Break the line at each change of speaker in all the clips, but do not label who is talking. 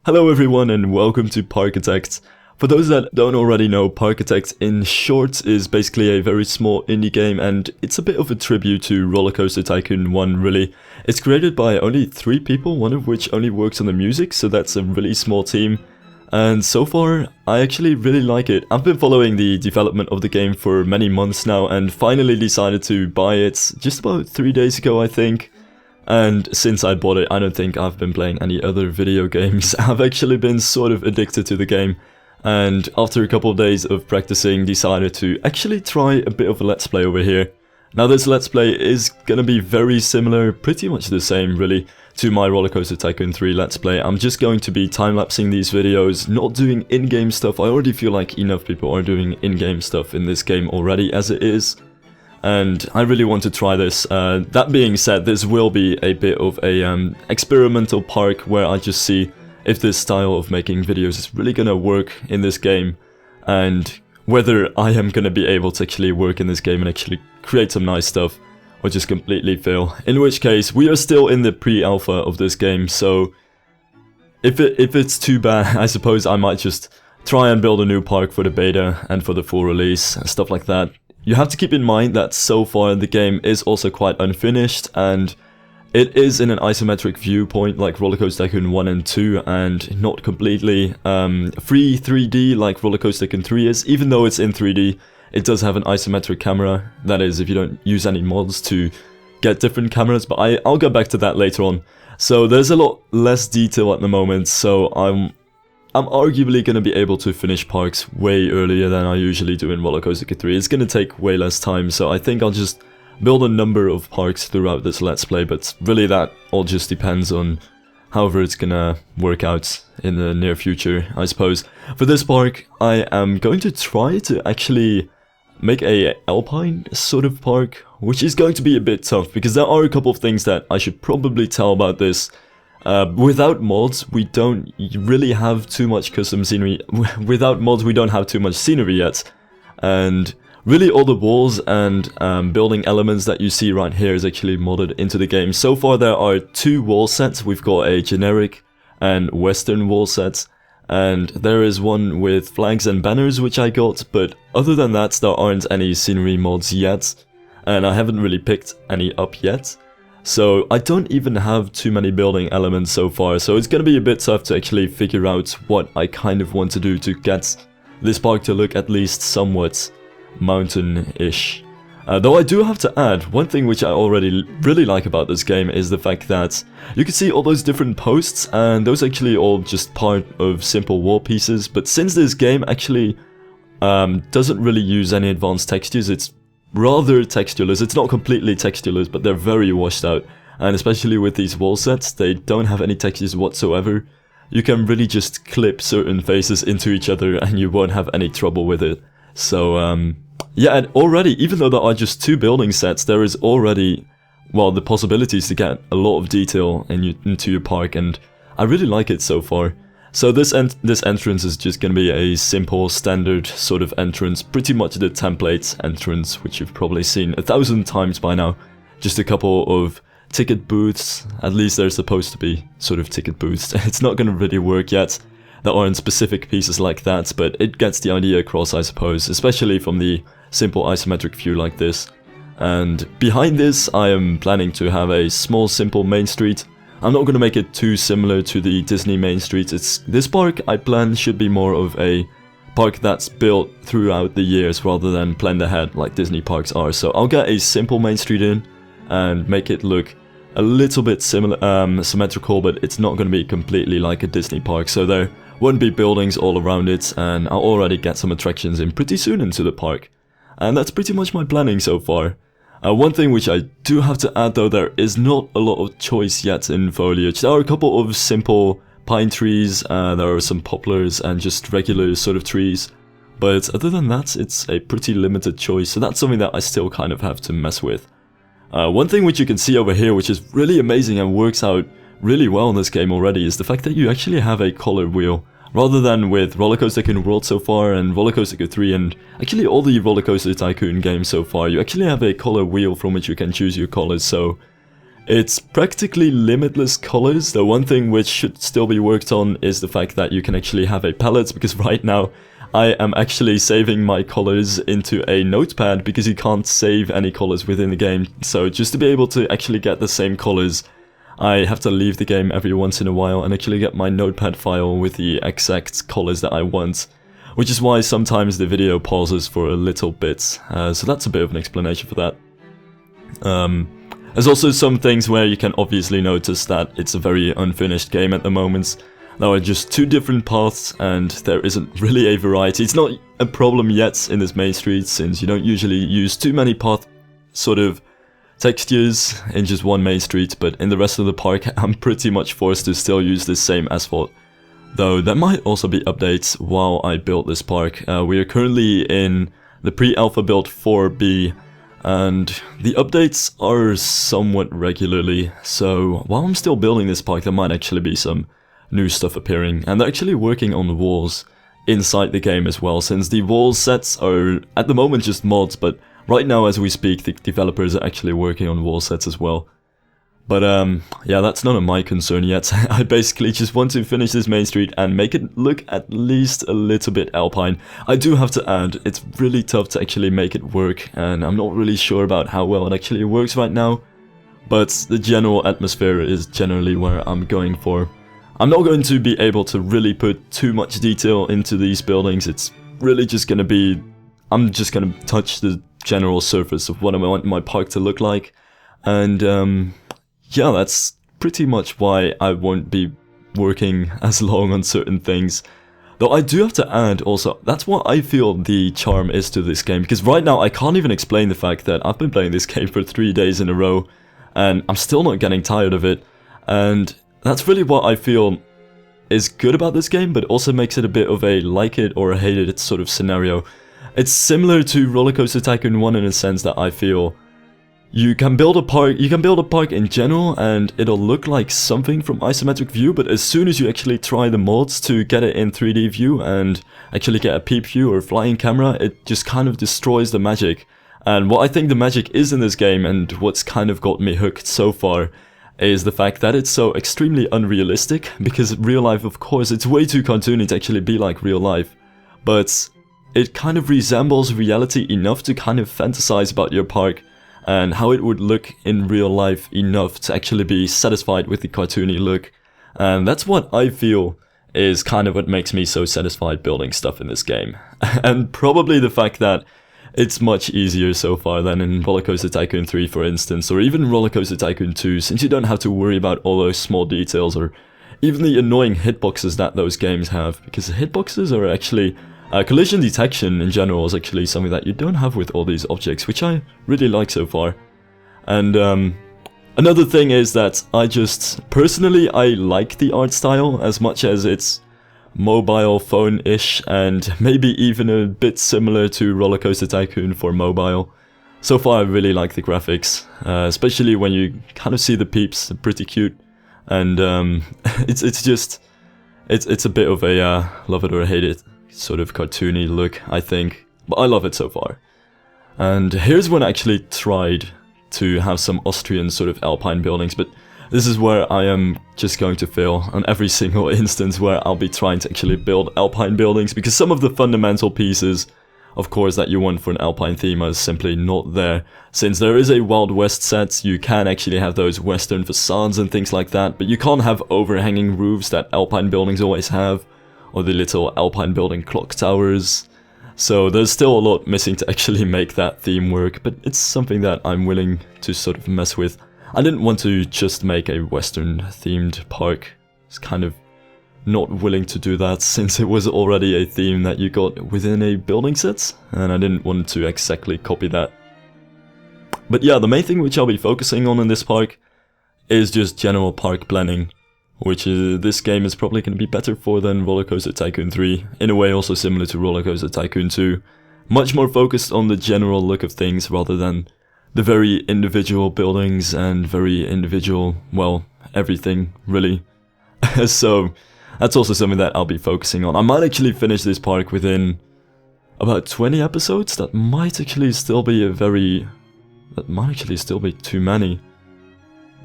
Hello everyone and welcome to Parkitect. For those that don't already know, Parkitect in short is basically a very small indie game, and it's a bit of a tribute to Roller Coaster Tycoon 1 really. It's created by only 3 people, one of which only works on the music, so that's a really small team. And so far, I actually really like it. I've been following the development of the game for many months now and finally decided to buy it just about 3 days ago, I think. And since I bought it, I don't think I've been playing any other video games. I've actually been sort of addicted to the game. And after a couple of days of practicing, decided to actually try a bit of a let's play over here. Now this let's play is gonna be very similar, pretty much the same really, to my Roller Coaster Tycoon 3 let's play. I'm just going to be time-lapsing these videos, not doing in-game stuff. I already feel like enough people are doing in-game stuff in this game already as it is. And I really want to try this. That being said, this will be a bit of a experimental park where I just see if this style of making videos is really gonna work in this game, and whether I am gonna be able to actually work in this game and actually create some nice stuff, or just completely fail. In which case, we are still in the pre-alpha of this game, so if it's too bad, I suppose I might just try and build a new park for the beta and for the full release, and stuff like that. You have to keep in mind that so far the game is also quite unfinished, and it is in an isometric viewpoint like Roller Coaster Tycoon 1 and 2, and not completely free 3D like Roller Coaster Tycoon 3 is. Even though it's in 3D, it does have an isometric camera, that is if you don't use any mods to get different cameras, but I'll get back to that later on. So there's a lot less detail at the moment, so I'm arguably going to be able to finish parks way earlier than I usually do in Roller Coaster Tycoon 3. It's going to take way less time, so I think I'll just build a number of parks throughout this let's play, but really that all just depends on however it's going to work out in the near future, I suppose. For this park, I am going to try to actually make a alpine sort of park, which is going to be a bit tough, because there are a couple of things that I should probably tell about this. Without mods, we don't really have too much custom scenery. Without mods, we don't have too much scenery yet. And really all the walls and building elements that you see right here is actually modded into the game. So far there are 2 wall sets. We've got a generic and western wall set. And there is one with flags and banners which I got. But other than that, there aren't any scenery mods yet. And I haven't really picked any up yet. So I don't even have too many building elements so far, so it's gonna be a bit tough to actually figure out what I kind of want to do to get this park to look at least somewhat mountain-ish. Though I do have to add, one thing which I already really like about this game is the fact that you can see all those different posts, and those actually all just part of simple wall pieces, but since this game actually doesn't really use any advanced textures, it's rather textureless. It's not completely textureless, but they're very washed out. And especially with these wall sets, they don't have any textures whatsoever. You can really just clip certain faces into each other and you won't have any trouble with it. So, yeah, and already, even though there are just 2 building sets, there is already, well, the possibilities to get a lot of detail into your park, and I really like it so far. So this entrance is just gonna be a simple, standard sort of entrance, pretty much the template entrance, which you've probably seen 1,000 times by now. Just a couple of ticket booths, at least they're supposed to be sort of ticket booths. It's not gonna really work yet. There aren't specific pieces like that, but it gets the idea across, I suppose, especially from the simple isometric view like this. And behind this, I am planning to have a small, simple main street. I'm not going to make it too similar to the Disney Main Street. This park I plan should be more of a park that's built throughout the years rather than planned ahead like Disney parks are. So I'll get a simple Main Street in and make it look a little bit similar, symmetrical, but it's not going to be completely like a Disney park. So there won't be buildings all around it, and I'll already get some attractions in pretty soon into the park. And that's pretty much my planning so far. One thing which I do have to add though, there is not a lot of choice yet in foliage. There are a couple of simple pine trees, there are some poplars and just regular sort of trees. But other than that, it's a pretty limited choice, so that's something that I still kind of have to mess with. One thing which you can see over here, which is really amazing and works out really well in this game already, is the fact that you actually have a color wheel. Rather than with Roller Coaster Tycoon World so far and Roller Coaster Tycoon 3 and actually all the Roller Coaster Tycoon games so far, you actually have a color wheel from which you can choose your colors, so It's practically limitless colors. The one thing which should still be worked on is the fact that you can actually have a palette, because right now I am actually saving my colors into a notepad because you can't save any colors within the game. So just to be able to actually get the same colors, I have to leave the game every once in a while and actually get my notepad file with the exact colors that I want. Which is why sometimes the video pauses for a little bit. So that's a bit of an explanation for that. There's also some things where you can obviously notice that it's a very unfinished game at the moment. There are just 2 different paths and there isn't really a variety. It's not a problem yet in this Mainstreet, since you don't usually use too many path sort of textures in just one Mainstreet, but in the rest of the park I'm pretty much forced to still use the same asphalt. Though there might also be updates while I build this park. We are currently in the pre-alpha build 4B, and the updates are somewhat regularly, so while I'm still building this park there might actually be some new stuff appearing. And they're actually working on the walls inside the game as well, since the wall sets are at the moment just mods, but right now as we speak the developers are actually working on wall sets as well. But yeah, that's none of my concern yet. I basically just want to finish this Mainstreet and make it look at least a little bit alpine. I do have to add, it's really tough to actually make it work, and I'm not really sure about how well it actually works right now. But the general atmosphere is generally where I'm going for. I'm not going to be able to really put too much detail into these buildings. It's really just going to be, I'm just going to touch the general surface of what I want my park to look like. And yeah, that's pretty much why I won't be working as long on certain things. Though I do have to add also, that's what I feel the charm is to this game, because right now I can't even explain the fact that I've been playing this game for 3 days in a row and I'm still not getting tired of it. And that's really what I feel is good about this game, but also makes it a bit of a like it or hate it sort of scenario. It's similar to Roller Coaster Tycoon 1 in a sense that I feel you can build a park in general and it'll look like something from isometric view, but as soon as you actually try the mods to get it in 3D view and actually get a peep view or flying camera, it just kind of destroys the magic. And what I think the magic is in this game, and what's kind of got me hooked so far, is the fact that it's so extremely unrealistic, because real life, of course, it's way too cartoony to actually be like real life, but it kind of resembles reality enough to kind of fantasize about your park and how it would look in real life enough to actually be satisfied with the cartoony look. And that's what I feel is kind of what makes me so satisfied building stuff in this game. And probably the fact that it's much easier so far than in Roller Coaster Tycoon 3 for instance, or even Roller Coaster Tycoon 2, since you don't have to worry about all those small details or even the annoying hitboxes that those games have, because the hitboxes are actually collision detection in general is actually something that you don't have with all these objects, which I really like so far. And another thing is that personally I like the art style as much as it's mobile phone-ish and maybe even a bit similar to Roller Coaster Tycoon for mobile. So far I really like the graphics, especially when you kind of see the peeps, they're pretty cute. And it's a bit of a love it or hate it sort of cartoony look, I think, but I love it so far. And here's when I actually tried to have some Austrian sort of alpine buildings, but this is where I am just going to fail on every single instance where I'll be trying to actually build alpine buildings, because some of the fundamental pieces, of course, that you want for an alpine theme are simply not there. Since there is a Wild West set, you can actually have those western facades and things like that, but you can't have overhanging roofs that alpine buildings always have, or the little alpine building clock towers. So there's still a lot missing to actually make that theme work, but it's something that I'm willing to sort of mess with. I didn't want to just make a western themed park. It's kind of not willing to do that, since it was already a theme that you got within a building set, and I didn't want to exactly copy that. But yeah, the main thing which I'll be focusing on in this park is just general park planning, which this game is probably going to be better for than Roller Coaster Tycoon 3, in a way also similar to Roller Coaster Tycoon 2. Much more focused on the general look of things rather than the very individual buildings and very individual, well, everything, really. So that's also something that I'll be focusing on. I might actually finish this park within about 20 episodes. That might actually still be too many.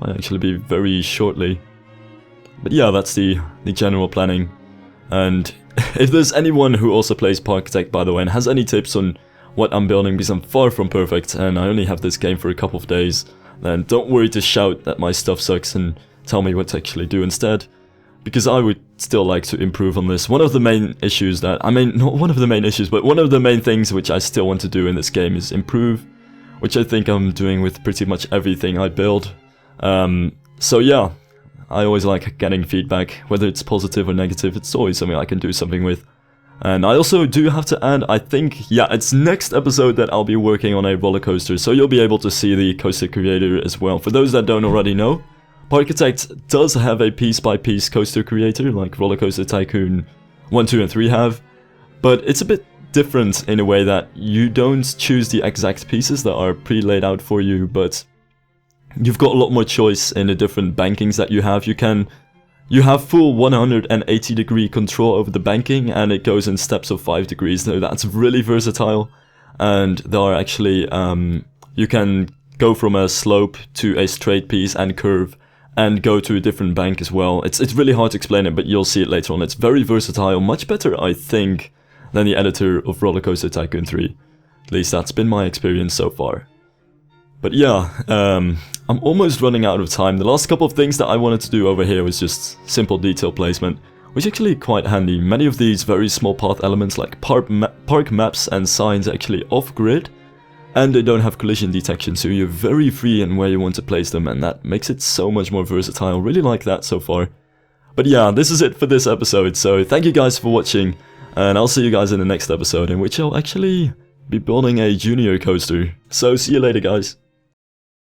Might actually be very shortly. But yeah, that's the general planning. And if there's anyone who also plays Parkitect, by the way, and has any tips on what I'm building, because I'm far from perfect and I only have this game for a couple of days, then don't worry to shout that my stuff sucks and tell me what to actually do instead. Because I would still like to improve on this. One of the main issues that, I mean, not one of the main issues, but one of the main things which I still want to do in this game is improve, which I think I'm doing with pretty much everything I build. So yeah, I always like getting feedback, whether it's positive or negative, it's always something I can do something with. And I also do have to add, I think, yeah, it's next episode that I'll be working on a roller coaster, so you'll be able to see the coaster creator as well. For those that don't already know, Parkitect does have a piece-by-piece coaster creator, like Roller Coaster Tycoon 1, 2, and 3 have, but it's a bit different in a way that you don't choose the exact pieces that are pre-laid out for you, but you've got a lot more choice in the different bankings that you have. You have full 180-degree control over the banking, and it goes in steps of 5 degrees, so that's really versatile. And there are actually, you can go from a slope to a straight piece and curve, and go to a different bank as well. It's really hard to explain it, but you'll see it later on. It's very versatile, much better, I think, than the editor of Roller Coaster Tycoon 3. At least that's been my experience so far. But yeah, I'm almost running out of time. The last couple of things that I wanted to do over here was just simple detail placement, which is actually quite handy. Many of these very small path elements like park maps and signs are actually off-grid, and they don't have collision detection, so you're very free in where you want to place them, and that makes it so much more versatile. Really like that so far. But yeah, this is it for this episode, so thank you guys for watching, and I'll see you guys in the next episode, in which I'll actually be building a junior coaster. So see you later, guys.